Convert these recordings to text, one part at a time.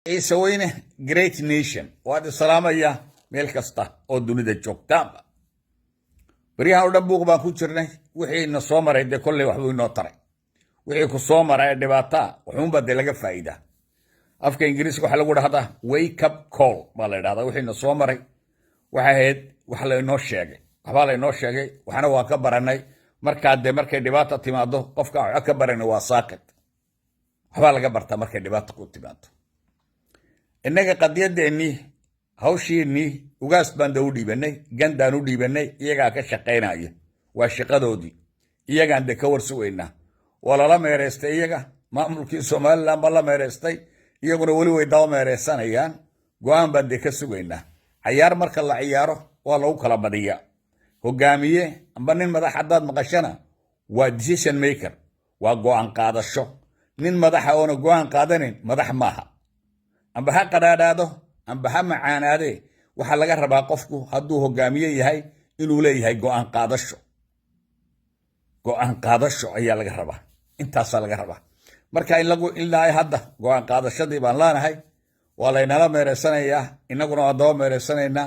ciise weyne great nation waad salaamaya meel kasta oo dunida joogtaanba bariyahan oo dhan buuq baan ku jirnay wixii na soo maray de kolley waxbuu inoo taray wixii ku soo maray dhibaataa wuxuunba de laga faa'iidaa afka ingiriiska waxa lagu dhahdaa wake up call baa la yidhahdaa wixii na soo maray waxa ahayd wax la inoo sheegay waxbaa la inoo sheegay waxna waa ka baranay markaa de markay dhibaata timaado qofka wax ka baranay waa saaqid waxbaa laga bartaa markay dhibaata ku timaado innaga qadiyadeennii hawshiinnii ugaas baan da u dhiibanay gandaan u dhiibanay iyagaa ka shaqaynaya waa shaqadoodii iyagaan de ka warsugaynaa waa lala meeraystay iyaga maamulkii somalilan baa la meeraystay iyaguna weli way daba meeraysanayaan go-aan baan de ka sugaynaa cayaar marka la ciyaaro waa lagu kala badiyaa hogaamiye amba nin madax haddaad maqashana waa decision maker waa go-aan qaadasho nin madaxa oona go-aan qaadanin madax maaha amba ha qadhaadhaado amba ha macaanaade waxaa laga rabaa qofku hadduu hogaamiye yahay inuu leeyahay go-aan qaadasho ayaa laga rabaa intaasaa laga rabaa marka ilaa hadda go-aan qaadashadii baan leenahay waa laynala meeraysanayaa innaguna waa daba meeraysanaynaa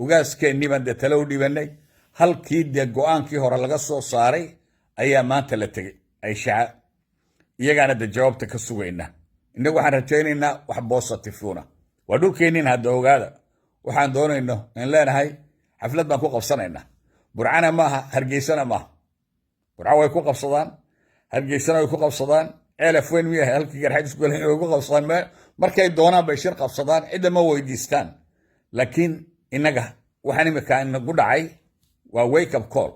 ugaaskeenii baan dee tale u dhibanay halkii dee go-aankii hore laga soo saaray ayaa maanta la tegey ayshaca iyagaana de jawaabta ka sugaynaa innagu waxaan rajaynaynaa wax bositifuuna waa dhulkeennin hadda ogaada waxaan doonayno in leenahay xaflad baan ku qabsanaynaa burcana maaha hargeysana maaha burca way ku qabsadaan hargeysana way ku qabsadaan ceelaf weyn miyahay halkii garxajisku way ku qabsadaan markay doonaan bay shir qabsadaan cidda ma weydiistaan laakiin innaga waxaan imika inagu dhacay waa wake up call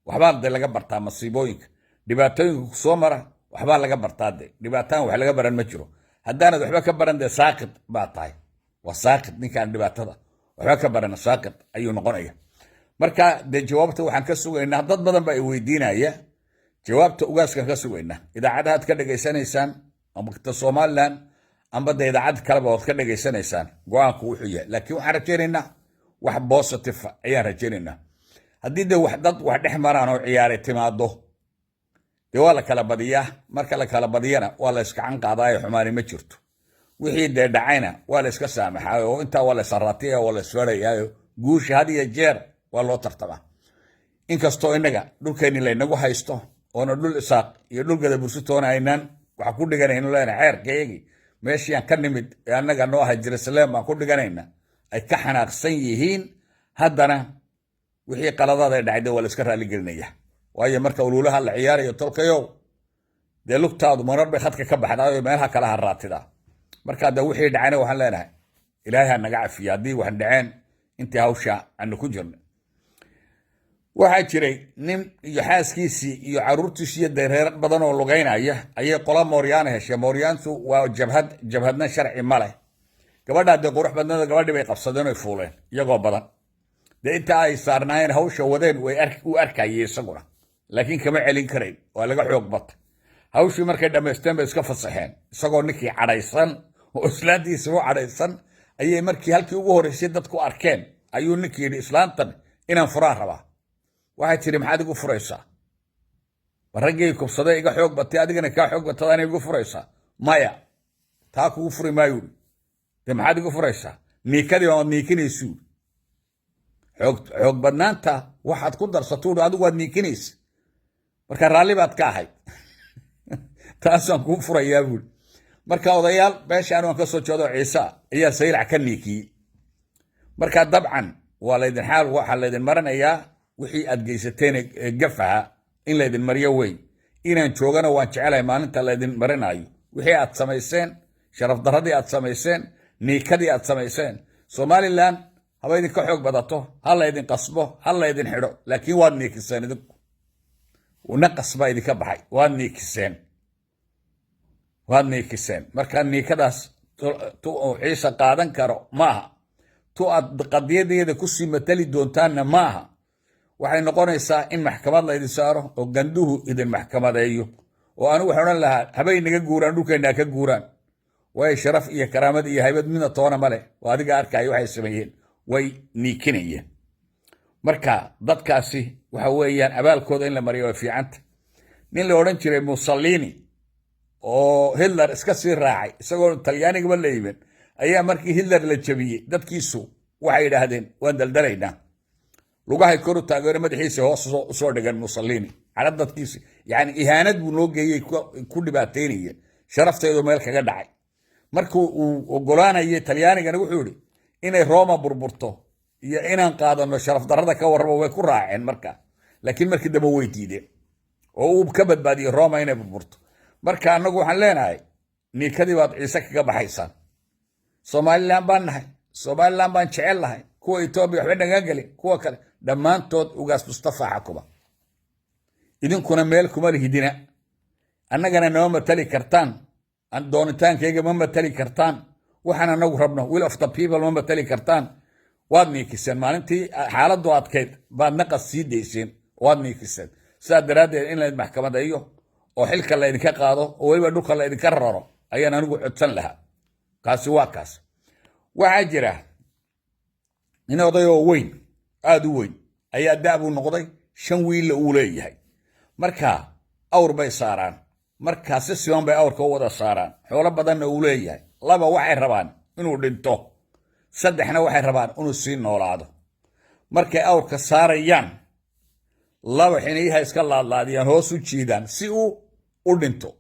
waxbaa de laga bartaa masiibooyinka dhibaatooyinka ku soo mara waxbaa laga bartaa de dhibaataan wax laga baran ma jiro haddaanad waxba ka baran dee saaqid baa tahay waa saaqid ninkaan dhibaatada waxba ka baran saaqid ayuu noqonaya marka dee jawaabta waxaan ka sugaynaa dad badan baa i weydiinaya jawaabta ugaaskan ka sugaynaa idaacadahaad ka dhegaysanaysaan ambata somalilan amba de idaacad kaleba ood ka dhegaysanaysaan go-aanku wuxuu yahay laakiin waxaan rajaynaynaa wax positive ayaan rajaynaynaa haddii de dad wax dhex maraan oo ciyaaray timaado dee waa la kala badiyaa marka la kala badiyana waa la iskacan qaadaayo xumaani ma jirto wixii dee dhacayna waa la iska saamaxaayo oo intaa waa la saratiya waa la isfarayaayo guusha had iyo jeer waa loo tartamaa inkastoo innaga dhulkeenni laynagu haysto oona dhul isaaq iyo dhul gadabursitoona aynaan waxa ku dhiganayno leena xeerkayagii meeshiiaan ka nimid ee annaga noo ahay jerusalem baan ku dhiganayna ay ka xanaaqsan yihiin haddana wixii qaladaad ay dhacday waa la iska raaligelinaya waayo marka uluulaha la ciyaarayo tolkayow dee lugtaadu marar bay khadka ka baxdaayo meelaha kala haraatidaa markaa de wixii dhacayna waxaan leenahay ilaahay ha naga cafiya haddii wax dhaceen intii hawsha aanu ku jirna waxaa jiray nin iyo xaaskiisii iyo caruurtiisii iyo dereer badan oo lugaynaya ayay qola mooryaana heshay mooryaantu waa jabhadna sharci ma leh gabadhaa dee qurux badnada gabadhii bay qabsadeen oy fuuleen iyagoo badan dee inta ay saarnaayeen hawsha wadeen u arkayay isaguna laakiin kama celin karayn waa laga xoog bata hawshii markay dhammaysteen bay iska fasaxeen isagoo ninkii cadhaysan oo islaantiisa u cadhaysan ayay markii halkii ugu horreysay dadku arkeen ayuu ninkii yidhi islaantan inaan furaan rabaa waxay tidhi maxaad igu furaysaa ma raggii kubsaday iga xoog batay adigana kaa xoog batadaana igu furaysaa maya taa kugu furi maayuui dee maxaad igu furaysaa niikadii waad niikinaysuui xoog badnaanta waxaad ku darsatuui adigu waad niikinaysa marka raalli baad ka ahayd taasaan kuu furayaa buuri marka odayaal meeshaan waan ka soo jeedo ciisa ayaa saylac ka niikiyey marka dabcan waxaa laydin maranayaa wixii aad geysateen gafaha in laydin mariyo weyn inaan joogana waan jecelahay maalinta laydin marinayo wixii aad samayseen sharaf darradii aad samayseen niikadii aad samayseen somalilan haba idinka xoog badato ha laydin qasbo ha laydin xidho laakiin waad niikiseen idinku naqas baa idinka baxay waad niikiseen marka niikadaas tu ciise qaadan karo maaha tu aad qadiyadeeda kusii matali doontaanna maaha waxay noqonaysaa in maxkamad laydin saaro oo ganduhu idin maxkamadeeyo oo anigu waxaan odhan lahaa habay naga guuraan dhulkeenna ka guuraan way sharaf iyo karaamad iyo haybad midna toona ma leh oo adiga arkaayo waxay sameeyeen way niikinayeen marka dadkaasi waxa weeyaan abaalkooda in la mariyo way fiicanta nin la odhan jiray mussolini oo hitler iska sii raacay isagoo talyaanigaba la yimin ayaa markii Hitler la jabiyey dadkiisu waxay yidhaahdeen waan daldalaynaa lugahay kor u taageero madaxiisa hoos u soo dhigan Mussolini cala dadkiisa yani ihaanad buu noo geeyey ku dhibaateynaya sharafteedu meel kaga dhacay markuu uu ogolaanayay Talyaanigana wuxuu yidhi inay Roma burburto iyo inaan qaadano sharaf darrada ka warrabo way ku raaceen markaa laakiin markii dambe way diideen oo uu ka badbaadiyey Roma inay burburto marka annagu waxaan leenahay niikadii baad ciise kaga baxaysaan Somaliland baan nahay Somaliland baan jecel nahay kuwa Itoobiya waxba naga galin kuwa kale dhammaantood ugaas Mustafa xakuma idinkuna meel kuma lihidina annagana noo matali kartaan aan doonitaankayga ma matali kartaan waxaan anagu rabno will of the people ma matali kartaan waad niikiseen maalintii xaaladdu adkeyd baad naqas sii dayseen waad niikiseen sidaa daraaddeed in layd maxkamada iyo oo xilka laydinka qaado oo weliba dhulka laydinka raro ayaan anigu codsan lahaa kaasi waa kaas waxaa jira nin odayoo weyn aad u weyn ayaa daabuu noqday 5 wiil uu leeyahay marka awr bay saaraan marka si siman bay awrka u wada saaraan xoolo badanna uu leeyahay 2 waxay rabaan inuu dhinto 3 waxay rabaan inuu sii noolaado markay awrka saarayaan 2 xiniyaha iska laadlaadiyaan hoos u jiidaan si uu u dhinto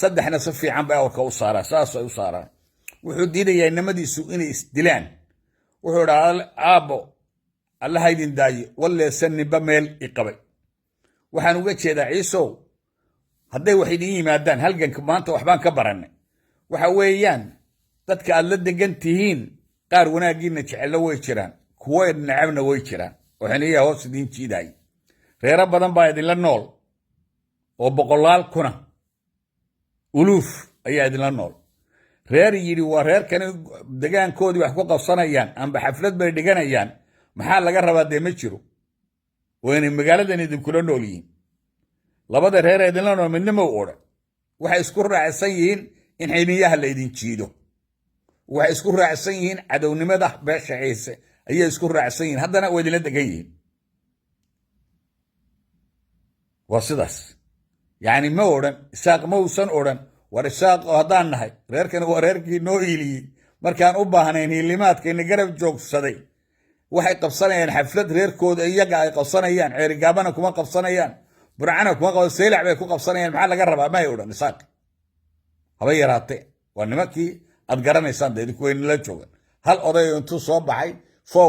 3 si fiican bay awrka u saaraan saas ay u saaraan wuxuu diidayaa inamadiisu inay isdilaan wuxuu dhahaa aabbo alla haydin daayo walleesan ninba meel iqabay waxaan uga jeedaa ciisow hadday wax idin yimaadaan halganka maanta waxbaan ka barannay waxa weeyaan dadka aad la degan tihiin qaar wanaaggiinna jecelna way jiraan kuwo nacabna way jiraan oo xiniyaha hoos idiin jiidaay reero badan baa idinla nool oo boqolaal kuna uluuf ayaa idinla nool reer yidhi waa reerkani degaankoodii wax ku qabsanayaan amba xaflad bay dhiganayaan maxaa laga rabaa dee ma jiro waynay magaaladan idinkula nool yihiin labada reer idinla nool midna ma odhan waxay isku raacsan yihiin in xiniyaha la idin jiido waxay isku raacsan yihiin cadownimada beesha ciise ayay isku raacsan yihiin haddana waa idinla degan yihiin waa sidaas yani ma odhan isaaq ma uusan odhan war isaaq oo haddaan nahay reerkani waa reerkii noo hiiliyey markaan u baahnayn hiilimaadkayna garab joogsaday waxay qabsanayaan xaflad reerkooda iyaga ay qabsanayaan ceerigaabana kuma qabsanayaan burcana kuma qabsan seylac bay ku qabsanayaan maxaa laga rabaa may odhan isaaq haba yaraatee waa nimankii aad garanaysaan dee idinku waynala joogan hal oday intuu soo baxay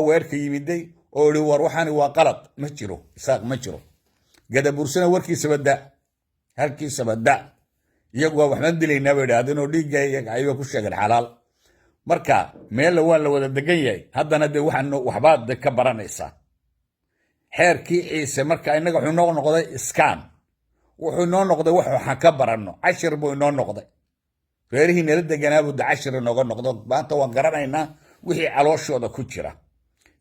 weerka yimiday oo yidhi war waxaani waa qalad ma jiro isaaq ma jiro gadabuursana warkiisaba da halkiisaba da iyagu waa waxbaan dilaynaa bay idhaahdeen oo dhiigga iyaga ayba ku sheegeen xalaal marka meella waa la wada degan yahay haddana dee waxbaad ka baranaysaa xeerkii ciise marka innaga wuxuu noo noqday iskaan wuxuu inoo noqday wax waxaan ka baranno cashir buu inoo noqday reerihii nala deganaabuu da cashir inooga noqdo maanta waan garanaynaa wixii calooshooda ku jira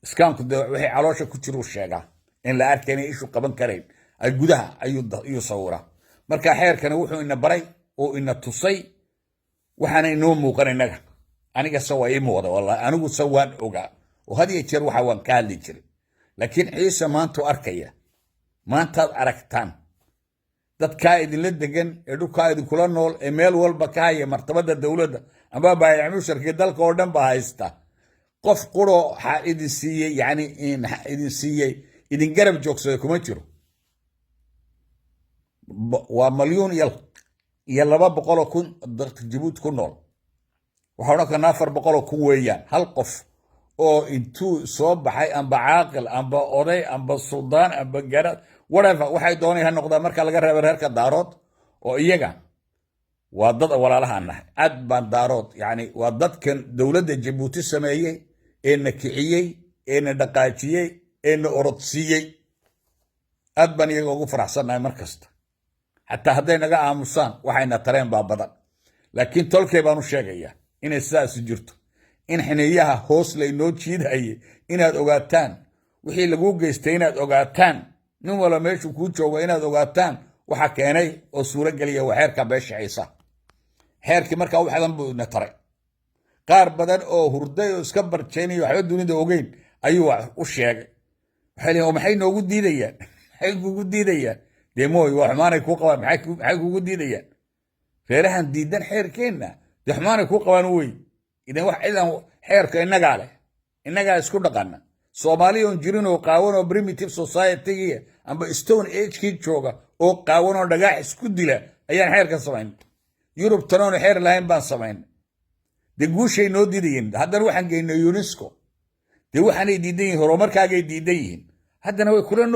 iskaanku dee wixii caloosha ku jiruu sheegaa in la arkayna ishu qaban karayn ay gudaha ayuu sawiraa marka xeerkani wuxuu ina baray oo ina tusay waxaana inoo muuqan innaga aniga se waa ii muuqda wallahi anigu se waan ogaa oo had iyo jeer waxa waan ka hadli jiray laakiin ciise maantuu arkaya maantaad aragtaan dadkaa idinla degan ee dhulkaa idinkula nool ee meel walba ka haya martabada dowladda amba baayac musharkii dalka oo dhan baa haysta qof quroo idin siiyey yani idin siiyey idin garab joogsaday kuma jiro waa malyuun iyo 200,000 dadka Jabuuti ku nool waxa odhan karnaa 400,000 weeyaan hal qof oo intuu soo baxay amba caaqil amba oday amba suldaan amba garad whatever waxay doonay ha noqdaa marka laga reebo reerka daarood oo iyaga waa dad walaalaha nahay aad baan daarood yani waa dadkan dowladda Jabuuti sameeyey ee na kiciyey ee na dhaqaajiyey ee na orodsiiyey aad baan iyaga ugu faraxsanahay markasta xataa hadday naga aamusaan waxayna tareen baa badan laakiin tolkay baan u sheegayaa inay sidaas jirto in xiniyaha hoos laynoo jiidayay inaad ogaataan wixii lagu geystay inaad ogaataan nin wala meeshuu kuu joogo inaad ogaataan waxa keenay oo suuro geliya waa xeerka beesha ciise xeerkii markaa wax badan buu ina taray qaar badan oo hurday oo iska barjaynayo waxba dunida ogeyn ayuu u sheegay waxay leeyihiin maxay noogu diidayaan maxay kugu diidayaan dee mooy waa xumaanay kuu qabaan maxay kugu diidayaan reerahan diidan xeerkeenna dee xumaanay kuu qabaan wey idan wax ciidan xeerka innagaa leh innagaa isku dhaqana soomaali oon jirin oo qaawan oo primitive society amba stone agekii jooga oo qaawan oo dhagax isku dila ayaan xeerka samayn yurub tanoon xeer lahayn baan samayn dee guushay noo diidayeen haddana waxaan geynay unesco dee waxaanay diidan yihiin horumarkaagay diidan yihiin haddana way kula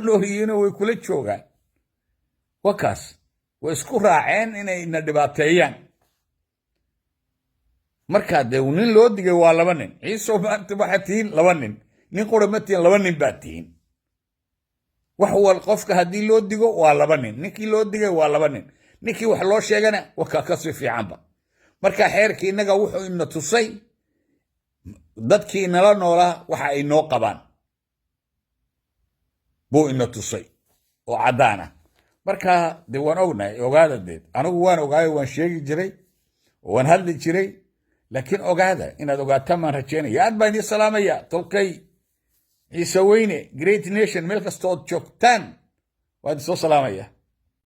nool yihiin oo way kula joogaan wakaas way isku raaceen inay na dhibaateeyaan markaa dee nin loo digay waa 2 nin ciiso maanta waxaad tihiin 2 nin nin qura ma tihiin 2 nin baad tihiin wax wal qofka haddii loo digo waa 2 nin ninkii loo digay waa 2 nin ninkii wax loo sheegana wakaa ka sii fiicanba marka xeerkii innaga wuxuu ina tusay dadkii nala noolaa waxa ay noo qabaan buu ina tusay oo caddaana marka dee waan ognahay ogaada deed anigu waan ogaayo waan sheegi jiray waan hadli jiray laakiin ogaada inaad ogaataan maan rajeynaya aad baan idiin salaamaya tolkay ciise weyne great nation meel kastood joogtaan waa idin soo salaamaya